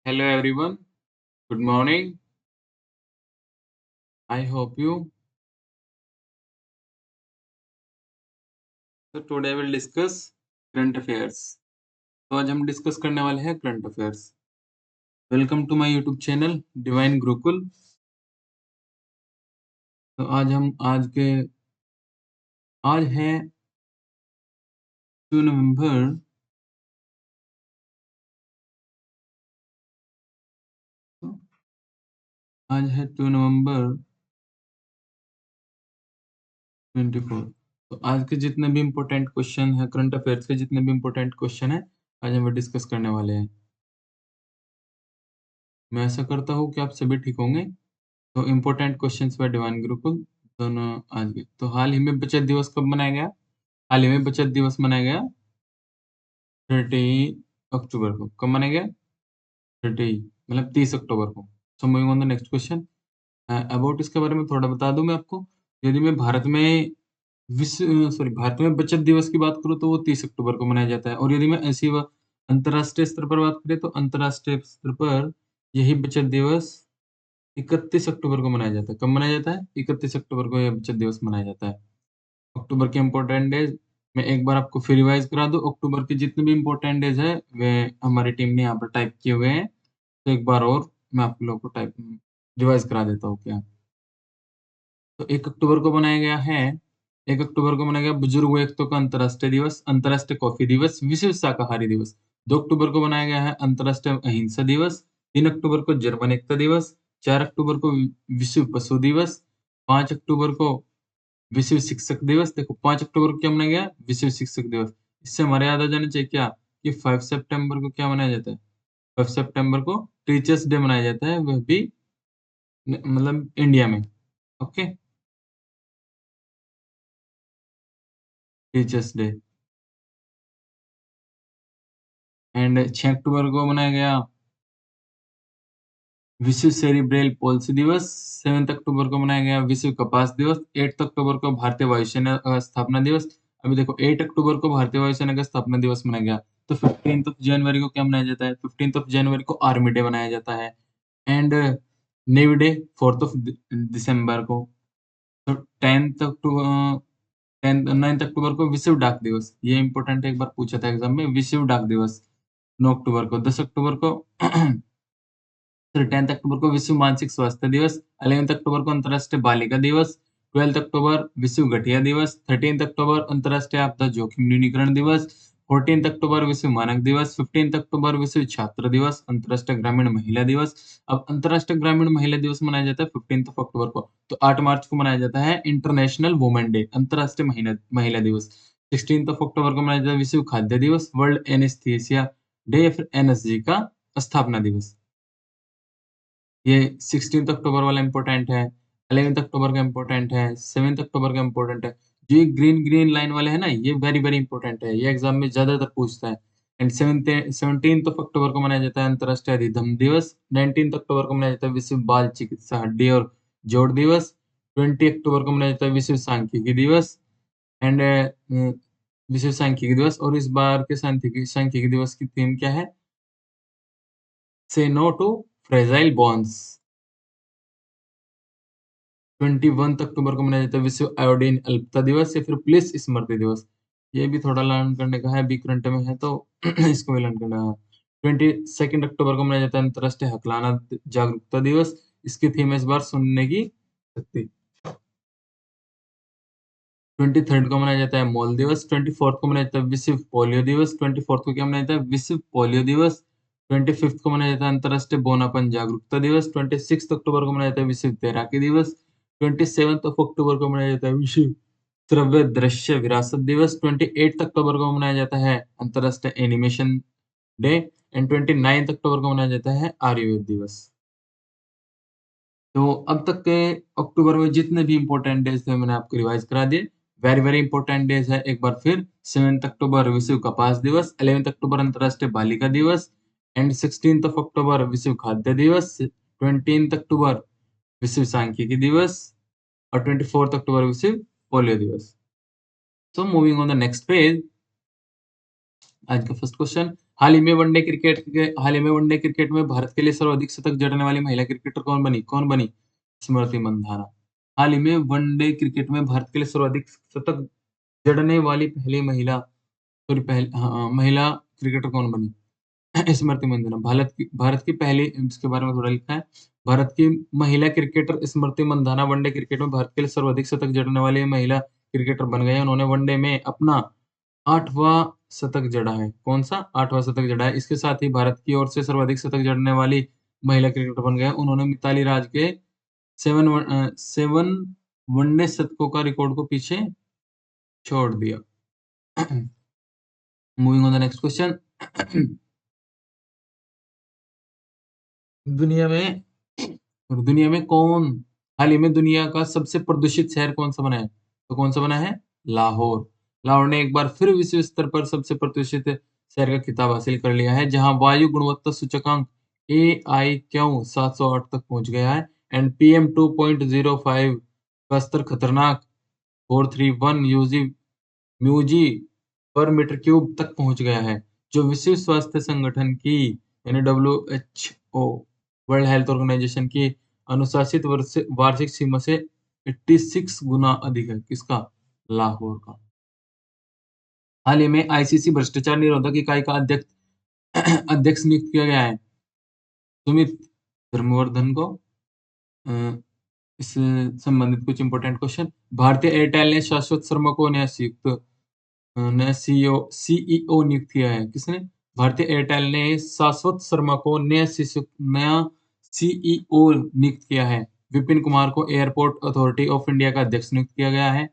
Hello everyone, good morning. I hope you. So today we'll discuss current affairs. तो आज हम discuss करने वाले हैं current affairs. Welcome to my YouTube channel Divine Gurukul. तो आज है 2 नवंबर. आज है 2 नवंबर 24. तो आज के जितने भी इम्पोर्टेंट क्वेश्चन है करंट अफेयर्स के जितने भी इम्पोर्टेंट क्वेश्चन है आज हम डिस्कस करने वाले हैं. मैं ऐसा करता हूँ कि आप सभी ठीक होंगे. तो important questions bye divine Gurukul दोनों आज के. तो हाल ही में बचत दिवस कब मनाया गया? हाल ही में बचत दिवस मनाया गया 30 अक्टूबर को. कब मनाया गया? 30 मतलब 30 अक्टूबर को. So moving on the next question. About इसके बारे में थोड़ा बता दूं मैं आपको. यदि मैं भारत में बचत दिवस की बात करूं तो वो 30 अक्टूबर को मनाया जाता है. और यदि मैं ऐसी अंतर्राष्ट्रीय स्तर पर बात करें तो अंतर्राष्ट्रीय स्तर पर यही बचत दिवस 31 अक्टूबर को मनाया जाता है. कब मनाया जाता है? 31 अक्टूबर को यह बचत दिवस मनाया जाता है. अक्टूबर के इम्पोर्टेंट डेज मैं एक बार आपको फिर रिवाइज करा दूं. अक्टूबर के जितने भी इम्पोर्टेंट डेज है वे हमारी टीम ने यहाँ पर टाइप किए हुए हैं. तो एक बार और मैं आप लोगों को टाइप रिवाइज करा देता हूँ क्या. तो 1 अक्टूबर को बनाया गया है 1 अक्टूबर को मनाया गया बुजुर्ग व्यक्तियों का अंतर्राष्ट्रीय दिवस, अंतर्राष्ट्रीय कॉफी दिवस, विश्व शाकाहारी दिवस. 2 अक्टूबर को बनाया गया है अंतर्राष्ट्रीय अहिंसा दिवस. 3 अक्टूबर को जर्मन एकता दिवस. 4 अक्टूबर को विश्व पशु दिवस. 5 अक्टूबर को विश्व शिक्षक दिवस. देखो 5 अक्टूबर को क्या मनाया गया? विश्व शिक्षक दिवस. इससे हमारे याद आ जाना चाहिए क्या कि 5 सितंबर को क्या मनाया जाता है? 5 सितंबर को टीचर्स डे मनाया जाता है, वह भी मतलब इंडिया में. Okay, teachers day. एंड 6 अक्टूबर को मनाया गया विश्व सेरिब्रेल पॉल्सी दिवस. 7 अक्टूबर को मनाया गया विश्व कपास दिवस. 8 अक्टूबर को भारतीय वायुसेना स्थापना दिवस. अभी देखो 8 अक्टूबर को भारतीय वायुसेना का स्थापना दिवस मनाया गया. तो 15 जनवरी को क्या मनाया जाता है? 15 जनवरी को आर्मी डे मनाया जाता है. एंड नेवी डे 4 दिसंबर को. तो 9 अक्टूबर को विश्व डाक दिवस. ये इंपॉर्टेंट एक बार पूछा था एग्जाम में, विश्व डाक दिवस. 9 अक्टूबर को. 10 अक्टूबर को 10 अक्टूबर को विश्व मानसिक स्वास्थ्य दिवस. 11 अक्टूबर को अंतर्राष्ट्रीय बालिका दिवस. 12 अक्टूबर विश्व गठिया दिवस. 13 अक्टूबर अंतर्राष्ट्रीय आपदा जोखिम न्यूनीकरण दिवस. 14 अक्टूबर विश्व मानक दिवस. 15 अक्टूबर विश्व छात्र दिवस. अंतर्राष्ट्रीय ग्रामीण महिला दिवस. अब अंतर्राष्ट्रीय ग्रामीण महिला दिवस मनाया जाता है 15 अक्टूबर को. तो 8 मार्च को मनाया जाता है इंटरनेशनल वुमेन डे, अंतर्राष्ट्रीय महिला दिवस. 16 अक्टूबर को मनाया जाता है विश्व खाद्य दिवस, वर्ल्ड एनेस्थीसिया डे या फिर एनएसजी का स्थापना दिवस. ये 16 अक्टूबर वाला इंपॉर्टेंट है. 11 अक्टूबर का इंपॉर्टेंट है. 7 अक्टूबर का इंपॉर्टेंट है. जो ये ग्रीन ग्रीन लाइन वाले है ना, ये वेरी वेरी इंपॉर्टेंट है. ये एग्जाम में ज्यादातर पूछता है. एंड 17 अक्टूबर को मनाया जाता है अंतर्राष्ट्रीय अधिधम दिवस. 19 अक्टूबर को मनाया जाता है विश्व बाल चिकित्सा हड्डी और जोड़ दिवस. 20 अक्टूबर को मनाया जाता है विश्व सांख्यिकी दिवस. एंड विश्व सांख्यिकी दिवस. और इस बार के सांख्यिकी दिवस की थीम क्या है? से नो टू फ्रेजाइल बॉन्ड्स. 21 अक्टूबर को मनाया जाता है विश्व आयोडीन अल्पता दिवस या फिर पुलिस स्मृति दिवस. ये भी थोड़ा लर्न करने का है, बी करंट में है तो इसको भी लर्न करना है. 22 अक्टूबर को मनाया जाता है अंतर्राष्ट्रीय हकलाना जागरूकता दिवस. इसकी थीम है इस बार सुनने की शक्ति. 23 को मनाया जाता है मॉल दिवस. 24 को मनाया जाता है विश्व पोलियो दिवस. 24 को क्या मनाया जाता है? विश्व पोलियो दिवस. 25 को मनाया जाता है अंतर्राष्ट्रीय बोनापन जागरूकता दिवस. 26 अक्टूबर को मनाया जाता है विश्व तैराकी दिवस. 27 अक्टूबर को मनाया जाता है विश्व श्रव्य दृश्य विरासत दिवस. 28 अक्टूबर को मनाया जाता है अंतर्राष्ट्रीय एनिमेशन डे. एंड 29 अक्टूबर को मनाया जाता है आयुर्वेद दिवस. तो अब तक के अक्टूबर में जितने भी इंपॉर्टेंट डेज थे मैंने आपको रिवाइज करा दिए. वेरी वेरी इंपॉर्टेंट डेज है एक बार फिर. 7 अक्टूबर विश्व कपास दिवस. 11 अक्टूबर अंतर्राष्ट्रीय बालिका दिवस. एंड 16 अक्टूबर विश्व खाद्य दिवस. 20 अक्टूबर विश्व सांख्यिकी दिवस. और 24 अक्टूबर विश्व पोलियो दिवस. So moving on the next page. आज का फर्स्ट क्वेश्चन. हाल ही में वनडे क्रिकेट में भारत के लिए सर्वाधिक शतक जड़ने वाली महिला क्रिकेटर कौन बनी? कौन बनी? स्मृति मंधाना। हाल ही में वनडे क्रिकेट में भारत के लिए सर्वाधिक शतक जड़ने वाली पहली महिला सॉरी पहल हाँ, महिला क्रिकेटर कौन बनी? स्मृति मंदाना। भारत की पहली इसके बारे में थोड़ा लिखा है। भारत की महिला क्रिकेटर स्मृति मंदाना वनडे क्रिकेट में भारत के लिए सर्वाधिक शतक जड़ने वाली महिला क्रिकेटर बन गए हैं। उन्होंने वनडे में अपना 8वां शतक जड़ा है। कौन-सा? 8वां शतक जड़ा है। इसके साथ ही भारत की ओर से सर्वाधिक शतक जड़ने वाली महिला क्रिकेटर बन गए हैं। उन्होंने मिताली राज के 7 वनडे शतकों का रिकॉर्ड को पीछे छोड़ दिया। Moving on the next question. दुनिया में दुनिया में कौन हाल ही में दुनिया का सबसे प्रदूषित शहर कौन-सा बना है? तो कौन-सा बना है? लाहौर। लाहौर ने एक बार फिर विश्व स्तर पर सबसे प्रदूषित शहर का खिताब हासिल कर लिया है, जहां वायु गुणवत्ता सूचकांक AIQ 708 तक पहुंच गया है एंड PM 2.05 का स्तर खतरनाक 431 म्यूजी पर मीटर क्यूब तक पहुंच गया है, जो विश्व स्वास्थ्य संगठन की यानी WHO वर्ल्ड हेल्थ ऑर्गेनाइजेशन की अनुशासित वार्षिक सीमा से 86 गुना अधिक है। किसका? लाहौर का। हाल ही में ICC भ्रष्टाचार निरोधक इकाई का अध्यक्ष नियुक्त किया गया है सुमित धर्मवर्धन को। अ, इससे संबंधित कुछ इंपॉर्टेंट क्वेश्चन। भारतीय एयरटेल ने शाश्वत शर्मा को नया सीईओ नियुक्त किया है। किसने? भारतीय एयरटेल ने शाश्वत शर्मा को नया सीईओ नियुक्त किया है। विपिन कुमार को एयरपोर्ट अथॉरिटी ऑफ इंडिया का अध्यक्ष नियुक्त किया गया है।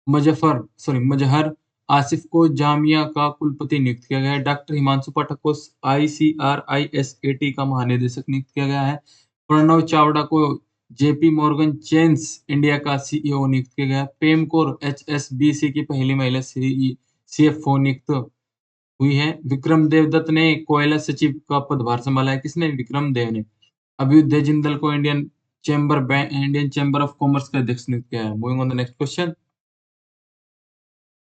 मजहर आसिफ को जामिया का कुलपति नियुक्त किया गया है। डॉक्टर हिमांशु पाठक को ICRISAT का महानिदेशक नियुक्त किया गया है। प्रणव चावड़ा को जेपी मॉर्गन चेन्स इंडिया का सीईओ नियुक्त किया गया है। प्रेम कौर HSBC की पहली महिला CFO नियुक्त हुई है। विक्रम देवदत्त ने कोयला सचिव का पदभार संभाला है। किसने? विक्रम देव ने। अभ्युदय जिंदल को इंडियन चैम्बर ऑफ कॉमर्स का अध्यक्ष नियुक्त किया है। Moving on the next question.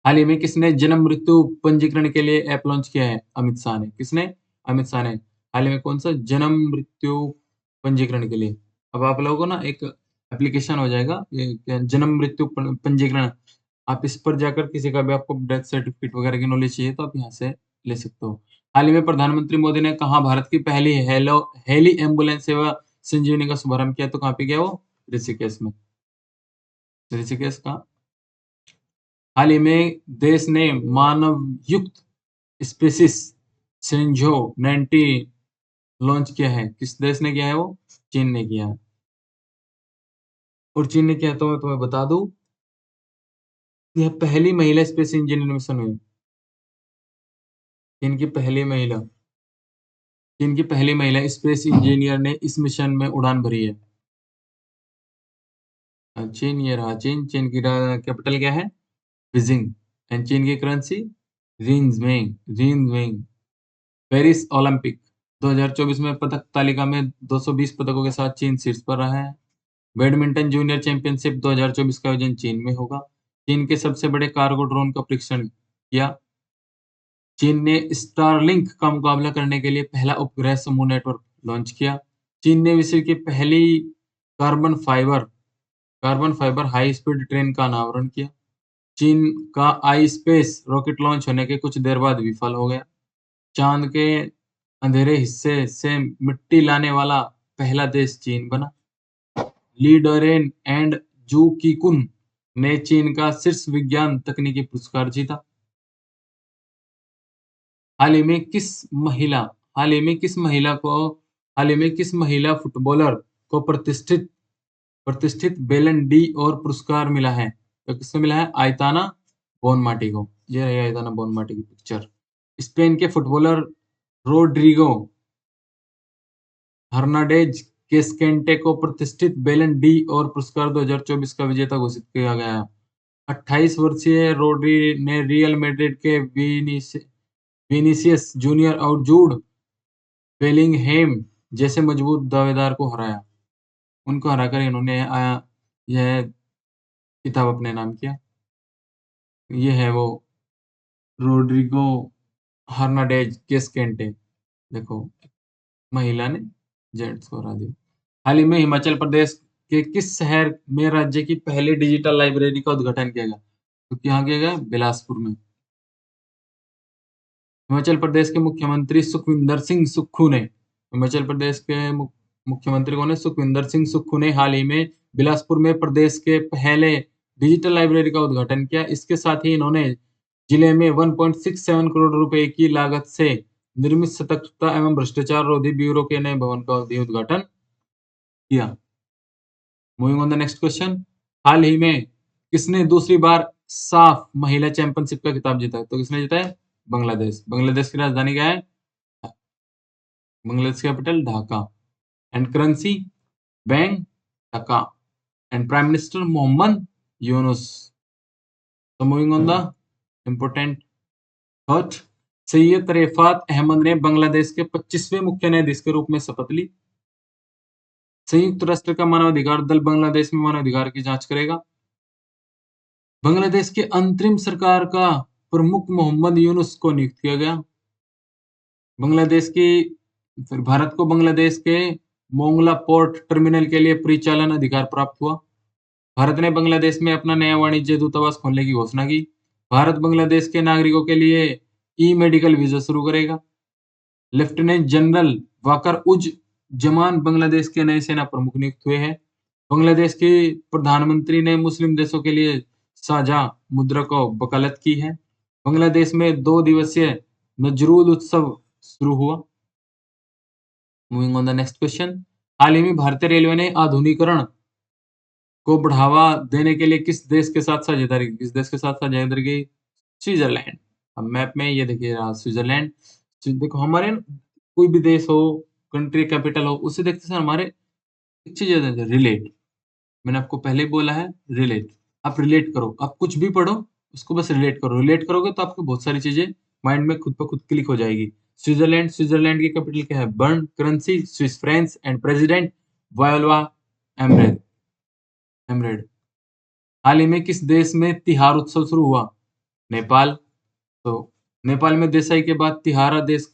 हाल ही में किसने जन्म मृत्यु पंजीकरण के लिए ऐप लॉन्च किया है? अमित शाह ने। किसने? अमित शाह ने। हाल ही में कौन सा? जन्म मृत्यु पंजीकरण के लिए। अब आप लोगों को ना एक एप्लीकेशन हो जाएगा, ये क्या जन्म मृत्यु पंजीकरण। आप इस पर जाकर किसी का भी आपको डेथ सर्टिफिकेट वगैरह की नॉलेज चाहिए तो आप यहाँ से ले सकते हो। हाल ही में प्रधानमंत्री मोदी ने कहा भारत की पहली हेली एम्बुलेंस सेवा संजीवनी का शुभारंभ किया, तो कहाँ पे किया वो? ऋषिकेश में। ऋषिकेश का हाल ही में देश ने मानवयुक्त स्पेसिस शिंझो 90 लॉन्च किया है। किस देश ने किया है वो? चीन ने किया है। और चीन ने किया तो मैं तुम्हें बता दूं, यह पहली महिला स्पेस इंजीनियर मिशन हुई। चीन की पहली महिला चीन की पहली महिला स्पेस इंजीनियर ने इस मिशन में उड़ान भरी है। चीन ये रहा चीन। चीन की कैपिटल क्या है? बीजिंग। एंड चीन की करेंसी रिंजवेंग। पेरिस ओलंपिक 2024 में पदक तालिका में 220 पदकों के साथ चीन शीर्ष पर रहा है। बैडमिंटन जूनियर चैंपियनशिप 2024 का आयोजन चीन में होगा। चीन के सबसे बड़े कार्गो ड्रोन का परीक्षण किया। चीन ने स्टारलिंक का मुकाबला करने के लिए पहला उपग्रह समूह नेटवर्क लॉन्च किया। चीन ने विश्व की पहली carbon fibre carbon fibre high speed train का अनावरण किया। चीन का आई स्पेस रॉकेट लॉन्च होने के कुछ देर बाद विफल हो गया। चांद के अंधेरे हिस्से से मिट्टी लाने वाला पहला देश चीन बना। ली डोरेन एंड जू कीकुन ने चीन का शीर्ष विज्ञान तकनीकी पुरस्कार जीता। हाल ही में किस महिला हाल ही में किस महिला को हाल ही में किस महिला फुटबॉलर को प्रतिष्ठित प्रतिष्ठित बेलन डी और पुरस्कार मिला है? तो किसको मिला है? आइताना बोनमाटी को। ये रही आइताना बोनमाटी की पिक्चर। स्पेन के फुटबॉलर रोड्रिगो हर्नांडेज केस्केंटे को प्रतिष्ठित बेलन डी और पुरस्कार 2024 का विजेता घोषित किया गया। 28 वर्षीय रोड्री ने रियल मैड्रिड के विनीसियस जूनियर और जूड बेलिंगहेम जैसे मजबूत दावेदार को हराया। उनको हराकर इन्होंने यह खिताब अपने नाम किया। ये है वो रोड्रिगो हर्नाडेज केस्केंटे, देखो महिला ने जेंट्स को हरा दिया। हाल ही में हिमाचल प्रदेश के किस शहर में राज्य की पहली डिजिटल लाइब्रेरी का उद्घाटन किया गया? तो क्या किया गया? बिलासपुर में। हिमाचल प्रदेश के मुख्यमंत्री सुखविंदर सिंह सुक्खू ने, हिमाचल प्रदेश के मुख्यमंत्री कौन है? सुखविंदर सिंह सुक्खू ने हाल ही में बिलासपुर में प्रदेश के पहले डिजिटल लाइब्रेरी का उद्घाटन किया। इसके साथ ही इन्होंने जिले में 1.67 करोड़ रुपए की लागत से निर्मित सतर्कता एवं भ्रष्टाचार रोधी ब्यूरो के नए भवन का भी उद्घाटन किया। Moving on the next question, हाल ही में किसने दूसरी बार साफ महिला चैंपियनशिप का खिताब जीता? तो किसने जीता है? बांग्लादेश। बांग्लादेश की राजधानी क्या है? Bangladesh capital Dhaka. And currency bank Dhaka. And prime minister Mohammad Yunus. तो moving on the important thought, Syed Refat Ahmed ने बांग्लादेश के 25वें मुख्य न्यायाधीश के रूप में शपथ ली। संयुक्त राष्ट्र का मानवाधिकार दल बांग्लादेश में मानवाधिकार की जांच करेगा। बांग्लादेश के अंतरिम सरकार का प्रमुख मोहम्मद यूनुस को नियुक्त किया गया। बांग्लादेश की फिर भारत को बांग्लादेश के मोंगला पोर्ट टर्मिनल के लिए परिचालन अधिकार प्राप्त हुआ। भारत ने बांग्लादेश में अपना नया वाणिज्य दूतावास खोलने की घोषणा की। भारत बांग्लादेश के नागरिकों के लिए ई मेडिकल वीजा शुरू करेगा। लेफ्टिनेंट जनरल वाकर उज जमान बांग्लादेश के नए सेना प्रमुख नियुक्त हुए हैं। बांग्लादेश के प्रधानमंत्री ने मुस्लिम देशों के लिए साझा मुद्रा को वकालत की है। बांग्लादेश में 2 दिवसीय नजरूल उत्सव शुरू हुआ। Moving on the next question, हाल ही में भारतीय रेलवे ने आधुनिकीकरण को बढ़ावा देने के लिए किस देश के साथ साझेदारी की? किस देश के साथ साझेदारी की? स्विट्जरलैंड। अब मैप में ये देखिए रहा स्विट्जरलैंड। देखो हमारे कोई भी देश हो, कंट्री कैपिटल हो, उसे देखते समय हमारे एक चीज याद आती है, रिलेट। मैंने आपको पहले ही बोला है रिलेट। आप रिलेट करो, आप कुछ भी पढ़ो उसको बस रिलेट करो। रिलेट करोगे तो आपको बहुत सारी चीजें माइंड में खुद ब खुद क्लिक हो जाएगी। स्विट्जरलैंड, स्विट्जरलैंड की कैपिटल क्या है? Bern. Currency Swiss francs. And president Viola Amherd. Amherd. हाल ही में किस देश में तिहार उत्सव शुरू हुआ? नेपाल। तो नेपाल में देसाई के बाद तिहारा देश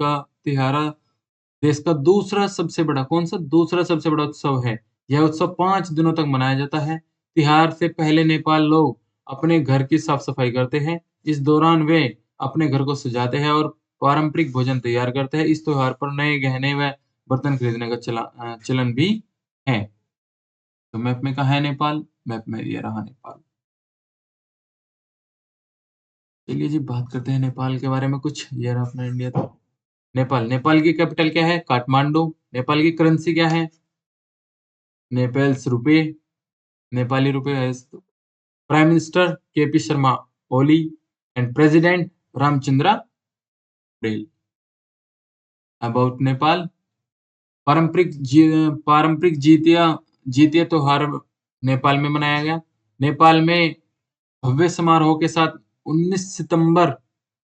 का दूसरा सबसे बड़ा, कौन सा? दूसरा सबसे बड़ा उत्सव है। यह उत्सव 5 दिनों तक मनाया जाता है। तिहार से पहले नेपाल लोग अपने घर की साफ सफाई करते हैं। इस दौरान वे अपने घर को सजाते हैं और पारंपरिक भोजन तैयार करते हैं। इस त्योहार पर नए गहने व बर्तन खरीदने का चलन भी है। तो मैप में कहाँ है नेपाल? मैप में ये रहा नेपाल। चलिए जी बात करते हैं नेपाल के बारे में कुछ। ये रहा अपना इंडिया। था नेपाल। नेपाल की कैपिटल क्या है? काठमांडू। नेपाल की करेंसी क्या है? नेपाल्स रुपए। नेपाली रुपए है। Prime minister KP Sharma Oli. And president Ramchandra Patel. About Nepal, पारंपरिक जीतिया जीतिया त्योहार नेपाल में मनाया गया। नेपाल में भव्य समारोह के साथ 19 सितंबर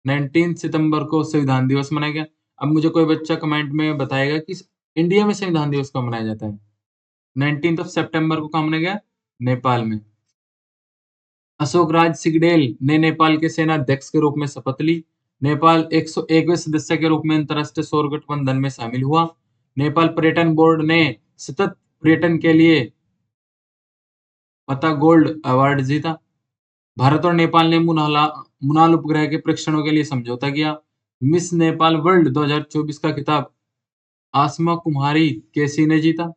19 सितंबर को संविधान दिवस मनाया गया। अब मुझे कोई बच्चा कमेंट में बताएगा कि इंडिया में संविधान दिवस कब मनाया जाता है? 19 ऑफ सितंबर को कहाँ मनाया गया? नेपाल में। अशोक राज सिगडेल ने नेपाल के सेना अध्यक्ष के रूप में शपथ ली। नेपाल 101वें सदस्य के रूप में अंतरराष्ट्रीय सौर गठबंधन में शामिल हुआ। नेपाल पर्यटन बोर्ड ने सतत पर्यटन के लिए पता गोल्ड अवार्ड जीता। भारत और नेपाल ने मुनाल उपग्रह के परीक्षणों के लिए समझौता किया। मिस नेपाल वर्ल्ड 2024 का खिताब आसमा कुमारी केसी ने जीता,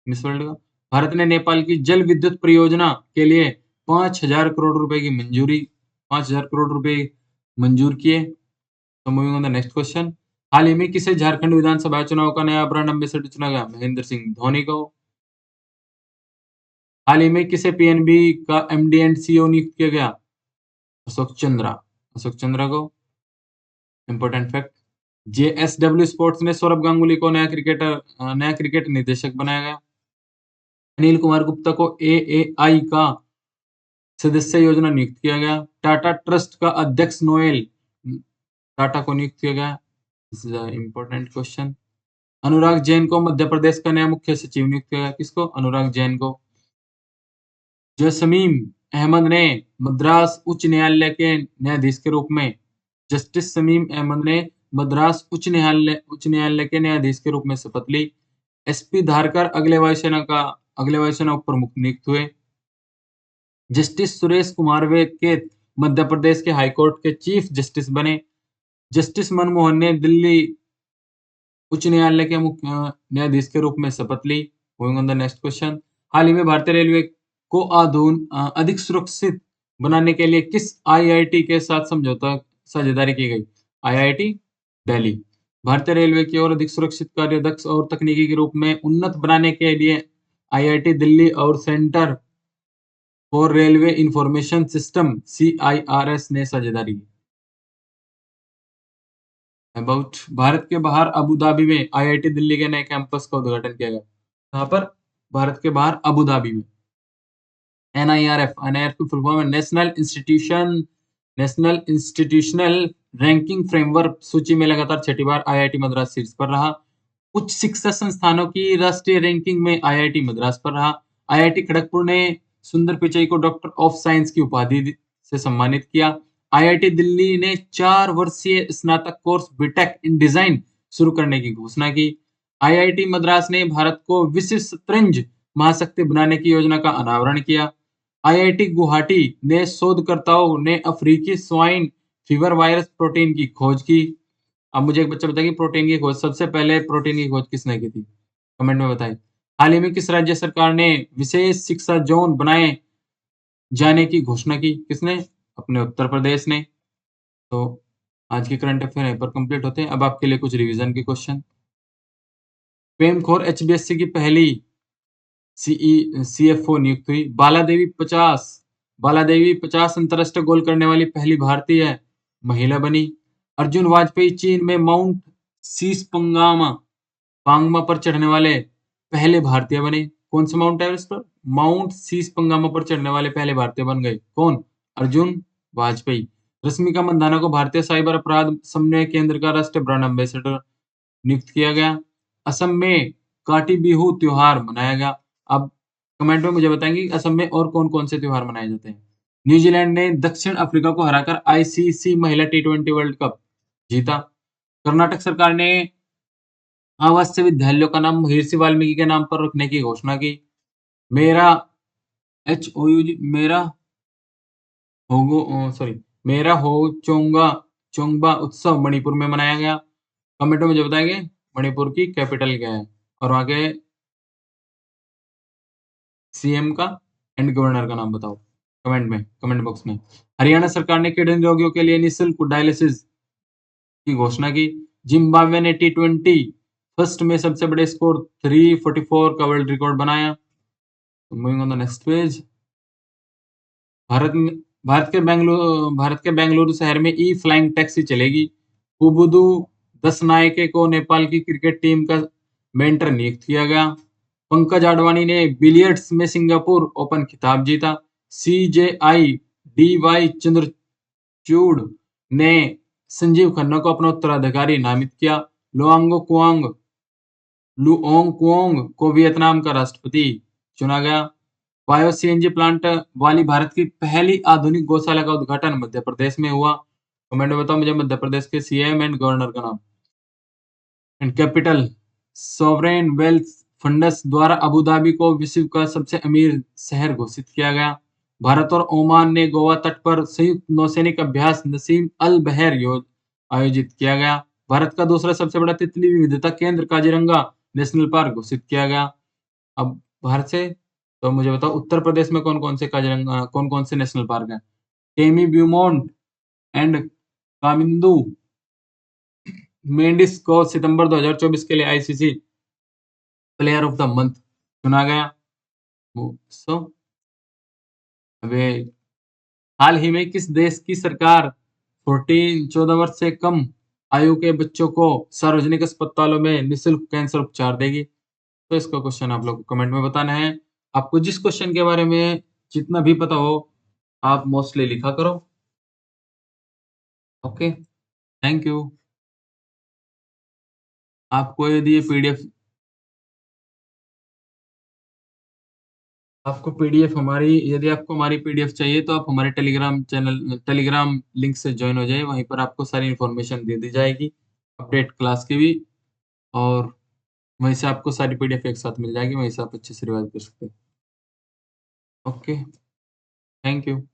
मिस वर्ल्ड का। भारत ने नेपाल की जल विद्युत परियोजना के लिए 5,000 करोड़ रुपए की मंजूरी 5,000 करोड़ रुपए मंजूर किए। तो moving on the next question, हाल ही में किसे झारखंड विधानसभा चुनाव का नया ब्रांड एम्बेसडर चुना गया? महेंद्र सिंह धोनी को। हाल ही में किसे पीएनबी का एमडी एंड सीईओ नियुक्त किया गया? अशोक चंद्रा। अशोक चंद्रा को। इंपॉर्टेंट फैक्ट, जेएसडब्ल्यू स्पोर्ट्स ने सौरभ गांगुली को नया क्रिकेट निदेशक बनाया गया। अनिल कुमार गुप्ता को एएआई का सदस्य योजना नियुक्त किया गया। टाटा ट्रस्ट का अध्यक्ष नोएल टाटा को नियुक्त किया गया। This is important question. Anurag Jain को मध्य प्रदेश का नया मुख्य सचिव नियुक्त किया गया। किसको? अनुराग जैन को। जसमीम अहमद ने मद्रास उच्च न्यायालय के न्यायाधीश के रूप में जस्टिस शमीम अहमद ने मद्रास उच्च न्यायालय के न्यायाधीश के रूप में शपथ ली। एसपी धारकर अगले वायुसेना उप प्रमुख नियुक्त हुए। जस्टिस सुरेश कुमार वैद्य मध्य प्रदेश के हाईकोर्ट के चीफ जस्टिस बने। जस्टिस मनमोहन ने दिल्ली उच्च न्यायालय के मुख्य न्यायाधीश के रूप में शपथ ली। Going on the next question. हाल ही में भारतीय रेलवे को अधिक सुरक्षित बनाने के लिए किस आईआईटी के साथ समझौता साझेदारी की गई? आईआईटी दिल्ली। भारतीय रेलवे की ओर अधिक सुरक्षित, कार्यदक्ष और तकनीकी के रूप में उन्नत बनाने के लिए आईआईटी दिल्ली और centre for railway information system CIRS ने साझेदारी की। अबाउट भारत के बाहर अबू धाबी में आईआईटी दिल्ली के नए कैंपस का उद्घाटन किया गया। यहाँ पर भारत के बाहर अबू धाबी में NIRF की फुल फॉर्म है नेशनल इंस्टीट्यूशनल रैंकिंग फ्रेमवर्क सूची में लगातार छठी बार आईआईटी मद्रास शीर्ष पर रहा। उच्च शिक्षा संस्थानों की राष्ट्रीय रैंकिंग में आईआईटी मद्रास पर रहा। आईआईटी खड़गपुर ने सुंदर पिचई को डॉक्टर ऑफ साइंस की उपाधि से सम्मानित किया। आईआईटी दिल्ली ने 4 वर्षीय स्नातक कोर्स बीटेक इन डिजाइन शुरू करने की घोषणा की। आईआईटी मद्रास ने भारत को विश्व शतरंज महाशक्ति बनाने की योजना का अनावरण किया। आईआईटी गुवाहाटी ने शोधकर्ताओं ने अफ्रीकी स्वाइन फीवर वायरस प्रोटीन की खोज की। अब मुझे एक बच्चा बताइए प्रोटीन की खोज सबसे पहले प्रोटीन की खोज किसने की थी? कमेंट में बताइए। हाल ही में किस राज्य सरकार ने विशेष शिक्षा जोन बनाए जाने की घोषणा की? किसने? अपने उत्तर प्रदेश ने। तो आज के करंट अफेयर यहीं पर कंप्लीट होते हैं। अब आपके लिए कुछ रिवीजन के क्वेश्चन। प्रेमखोर HBSC की पहली CFO नियुक्त हुई। बाला देवी 50 अंतरराष्ट्रीय गोल करने वाली पहली भारतीय महिला बनी। अर्जुन वाजपेयी चीन में माउंट शीश पांगमा पर चढ़ने वाले पहले भारतीय बने। कौन से माउंट एवरेस्ट पर? माउंट शीश पंगामा पर चढ़ने वाले पहले भारतीय बन गए। कौन? अर्जुन वाजपेयी। रश्मिका मंदाना को भारतीय साइबर अपराध समन्वय केंद्र का राष्ट्रीय ब्रांड एम्बेसडर नियुक्त किया गया। असम में काटी बिहू त्योहार मनाया गया। अब कमेंट में मुझे बताएंगे कि असम में और कौन-कौन से त्योहार मनाए जाते हैं। न्यूजीलैंड ने दक्षिण अफ्रीका को हराकर ICC महिला T20 वर्ल्ड कप जीता। कर्नाटक सरकार ने आवासीय विद्यालयों का नाम महर्षि वाल्मीकि के नाम पर रखने की घोषणा की। मेरा हो चोंगबा उत्सव मणिपुर में मनाया गया। कमेंट में मुझे बताएंगे मणिपुर की कैपिटल क्या है और वहां के CM का एंड गवर्नर का नाम बताओ कमेंट बॉक्स में। हरियाणा सरकार ने किडनी रोगियों के लिए निःशुल्क डायलिसिस की घोषणा की। जिम्बाब्वे ने T20 फर्स्ट में सबसे बड़े स्कोर 344 का वर्ल्ड रिकॉर्ड बनाया। Moving on the next page. Bharat के बेंगलुरु शहर में ई फ्लाइंग टैक्सी चलेगी। कुबुदु दसनायके को नेपाल की क्रिकेट टीम का मेंटर नियुक्त किया गया। पंकज आडवाणी ने बिलियर्ड्स में सिंगापुर ओपन खिताब जीता। CJI DY चंद्रचूड़ ने संजीव खन्ना को अपना उत्तराधिकारी नामित किया। लुओंग कुओंग को वियतनाम का राष्ट्रपति चुना गया। बायो CNG प्लांट वाली भारत की पहली आधुनिक गौशाला का उद्घाटन मध्य प्रदेश में हुआ। कमेंट में बताओ मुझे मध्य प्रदेश के CM एंड गवर्नर का नाम। And capital sovereign wealth funds द्वारा अबू धाबी को विश्व का सबसे अमीर शहर घोषित किया गया। भारत और ओमान ने गोवा तट पर संयुक्त नौसैनिक अभ्यास नसीम अल बहर आयोजित किया गया। भारत का दूसरा सबसे बड़ा तितली विविधता केंद्र काजीरंगा नेशनल पार्क घोषित किया गया। अब भारत से तो मुझे बताओ उत्तर प्रदेश में कौन कौन से नेशनल पार्क हैं? टेमी ब्यूमोंट एंड कामिंदू मेंडिस को सितंबर 2024 के लिए ICC player of the month चुना गया। अबे हाल ही में किस देश की सरकार 14 वर्ष से कम आयु के बच्चों को सार्वजनिक अस्पतालों में निःशुल्क कैंसर उपचार देगी? तो इसका क्वेश्चन आप लोग को कमेंट में बताना है। आपको जिस क्वेश्चन के बारे में जितना भी पता हो आप मोस्टली लिखा करो। Okay, thank you. आपको यदि ये PDF यदि आपको हमारी PDF चाहिए तो आप हमारे टेलीग्राम लिंक से ज्वाइन हो जाइए। वहीं पर आपको सारी इन्फॉर्मेशन दे दी जाएगी। अपडेट क्लास की भी, और वहीं से आपको सारी पीडीएफ एक साथ मिल जाएगी, वहीं से आप अच्छे से रिवाइज़ कर सकते हैं। Okay, thank you.